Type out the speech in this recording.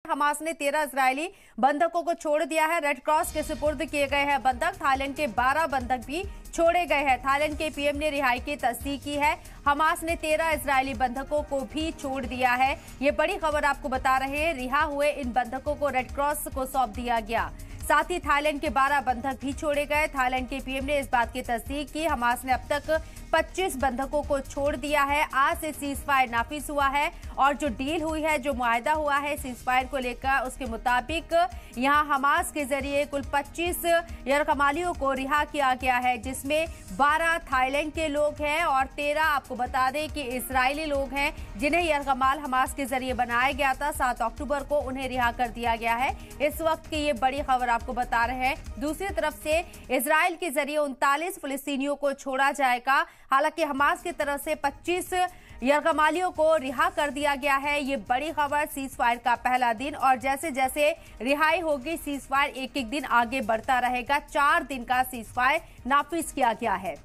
Hamas ने 13 Israeli बंधकों को छोड़ दिया है। रेड क्रॉस के सुपुर्द किए गए हैं बंधक। थाईलैंड के 12 बंधक भी छोड़े गए हैं। थाईलैंड के पीएम ने रिहाई की तस्दीक की है। हमास ने 13 इजरायली बंधकों को भी छोड़ दिया है। ये बड़ी खबर आपको बता रहे हैं। रिहा हुए इन बंधकों को रेड क्रॉस को सौंप दिया गया। साथ ही थाईलैंड के 12 बंधक भी छोड़े गए। थाईलैंड के पीएम ने इस बात की तस्दीक की। हमास ने अब तक 25 बंधकों को छोड़ दिया है। आज से सीज फायर नाफिज हुआ है और जो डील हुई है, जो मुआहदा हुआ है सीज फायर को लेकर, उसके मुताबिक यहां हमास के जरिए कुल 25 यरगमालियों को रिहा किया गया है, जिसमें 12 थाईलैंड के लोग हैं और 13 आपको बता दें कि इजरायली लोग हैं, जिन्हें यरगमाल हमास के जरिए बनाया गया था। 7 अक्टूबर को उन्हें रिहा कर दिया गया है। इस वक्त की ये बड़ी खबर आपको बता रहे हैं। दूसरी तरफ से इजराइल के जरिए 39 फिलिस्तीनियों को छोड़ा जाएगा। हालांकि हमास की तरफ से 25 यरगमालियों को रिहा कर दिया गया है। ये बड़ी खबर, सीज फायर का पहला दिन, और जैसे जैसे रिहाई होगी सीज फायर एक एक दिन आगे बढ़ता रहेगा। 4 दिन का सीज फायर नाफिज किया गया है।